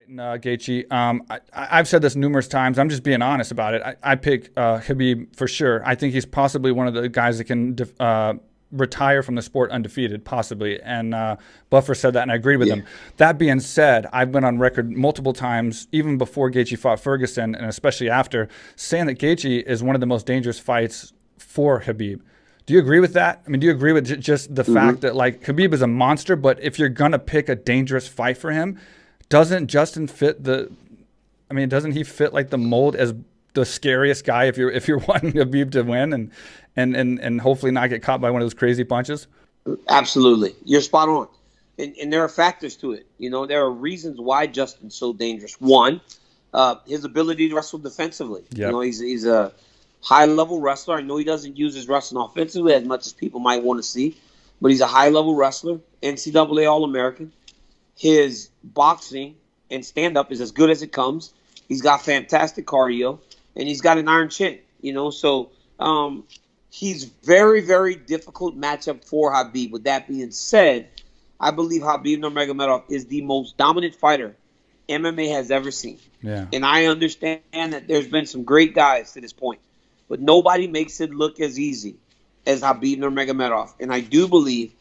Gaethje. I've said this numerous times. I'm just being honest about it. I pick Khabib for sure. I think he's possibly one of the guys that can retire from the sport undefeated, possibly. And Buffer said that, and I agree with him. That being said, I've been on record multiple times, even before Gaethje fought Ferguson, and especially after, saying that Gaethje is one of the most dangerous fights for Khabib. Do you agree with that? I mean, do you agree with just the fact that, like, Khabib is a monster, but if you're going to pick a dangerous fight for him, doesn't Justin fit doesn't he fit like the mold as the scariest guy if you're wanting Khabib to win and hopefully not get caught by one of those crazy punches? Absolutely. You're spot on. And there are factors to it. You know, there are reasons why Justin's so dangerous. One, his ability to wrestle defensively. Yep. You know, he's a high-level wrestler. I know he doesn't use his wrestling offensively as much as people might want to see, but he's a high-level wrestler, NCAA All-American. His boxing and stand-up is as good as it comes. He's got fantastic cardio, and he's got an iron chin, you know. So he's very, very difficult matchup for Khabib. With that being said, I believe Khabib Nurmagomedov is the most dominant fighter MMA has ever seen. Yeah. And I understand that there's been some great guys to this point, but nobody makes it look as easy as Khabib Nurmagomedov. And I do believe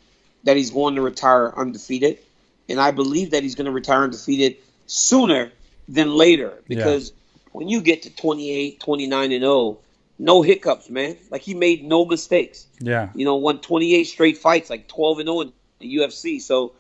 that he's going to retire undefeated. And I believe that he's going to retire undefeated sooner than later. Because when you get to 28, 29-0, no hiccups, man. Like, he made no mistakes. Yeah. You know, won 28 straight fights, like 12-0 in the UFC. So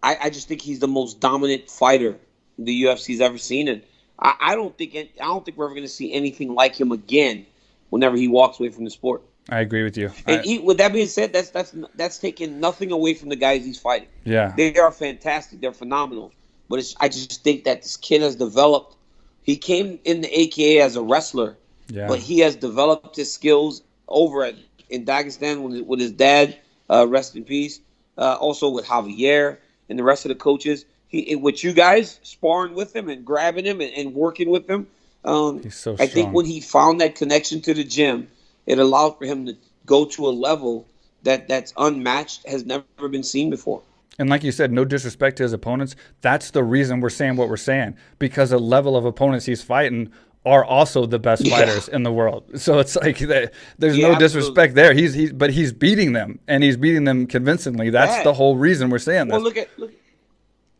I just think he's the most dominant fighter the UFC's ever seen. And I don't think we're ever going to see anything like him again whenever he walks away from the sport. I agree with you. And with that being said, that's taking nothing away from the guys he's fighting. Yeah, they are fantastic. They're phenomenal. But I just think that this kid has developed. He came in the AKA as a wrestler, but he has developed his skills over in Dagestan with his dad. Rest in peace. Also with Javier and the rest of the coaches. With you guys sparring with him and grabbing him and working with him. He's so strong. I think when he found that connection to the gym, it allowed for him to go to a level that's unmatched, has never been seen before. And like you said, no disrespect to his opponents. That's the reason we're saying what we're saying, because the level of opponents he's fighting are also the best fighters in the world. So it's like there's no disrespect there. But he's beating them, and he's beating them convincingly. That's the whole reason we're saying this.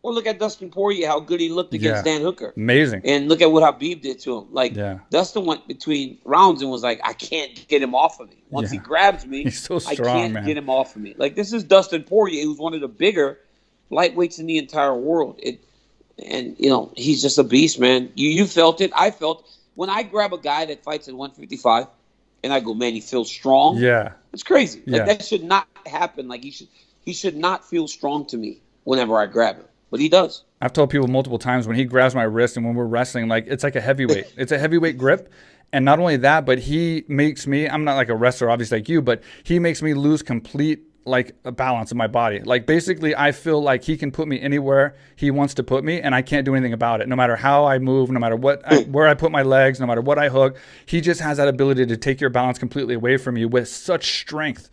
Well, look at Dustin Poirier, how good he looked against Dan Hooker. Amazing. And look at what Khabib did to him. Dustin went between rounds and was like, I can't get him off of me. Once he grabs me, he's so strong, I can't get him off of me. Like, this is Dustin Poirier, who's one of the bigger lightweights in the entire world. And, you know, he's just a beast, man. You felt it. I felt when I grab a guy that fights at 155 and I go, man, he feels strong. Yeah. It's crazy. Like, that should not happen. Like, he should not feel strong to me whenever I grab him. But he does. I've told people multiple times when he grabs my wrist and when we're wrestling, like, it's like a heavyweight. It's a heavyweight grip. And not only that, but he makes me, I'm not like a wrestler, obviously, like you, but he makes me lose complete, like, a balance of my body. Like, basically, I feel like he can put me anywhere he wants to put me, and I can't do anything about it. No matter how I move, no matter where I put my legs, no matter what I hook, he just has that ability to take your balance completely away from you with such strength.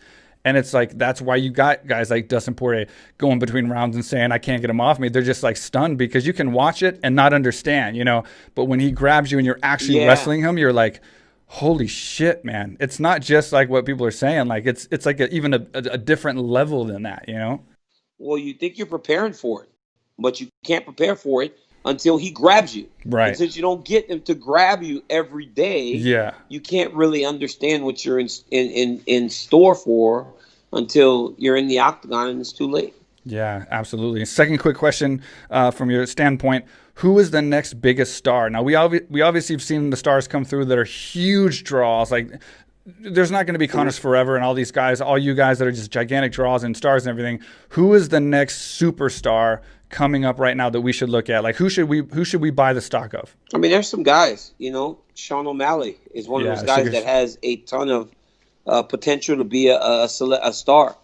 And it's like, that's why you got guys like Dustin Poirier going between rounds and saying, I can't get him off me. They're just like stunned because you can watch it and not understand, you know. But when he grabs you and you're actually wrestling him, you're like, holy shit, man. It's not just like what people are saying. Like, it's like even a different level than that, you know. Well, you think you're preparing for it, but you can't prepare for it until he grabs you. Right. And since you don't get him to grab you every day, you can't really understand what you're in store for until you're in the octagon and it's too late. Yeah, absolutely. Second quick question from your standpoint. Who is the next biggest star? Now, we obviously have seen the stars come through that are huge draws. Like, there's not going to be Connors forever and all these guys, all you guys that are just gigantic draws and stars and everything. Who is the next superstar coming up right now that we should look at? Like, who should we buy the stock of? I mean, there's some guys, you know. Sean O'Malley is one of those guys that has a ton of potential to be a star.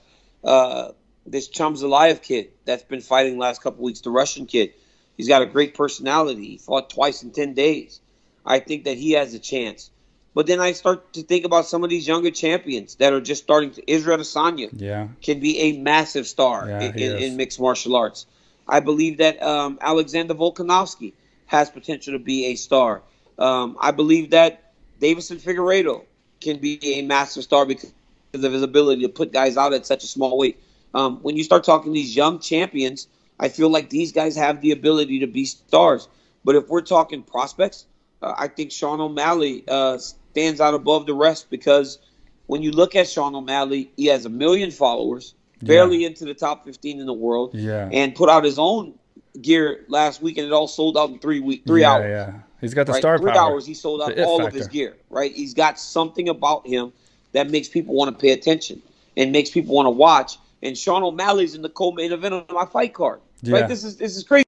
This Chamzalaev kid that's been fighting the last couple weeks, the Russian kid, he's got a great personality. He fought twice in 10 days. I think that he has a chance. But then I start to think about some of these younger champions that are just starting to. Israel Adesanya can be a massive star in mixed martial arts. I believe that Alexander Volkanovski has potential to be a star. I believe that Davison Figueiredo can be a massive star because of his ability to put guys out at such a small weight. When you start talking these young champions, I feel like these guys have the ability to be stars. But if we're talking prospects, I think Sean O'Malley stands out above the rest because when you look at Sean O'Malley, he has 1 million followers, barely into the top 15 in the world, and put out his own gear last week, and it all sold out in 3 hours. Yeah, he's got the right? star 3 power. hours, he sold out all of his gear. Right? He's got something about him that makes people want to pay attention and makes people want to watch. And Sean O'Malley's in the co-main event of my fight card. Right? This is crazy.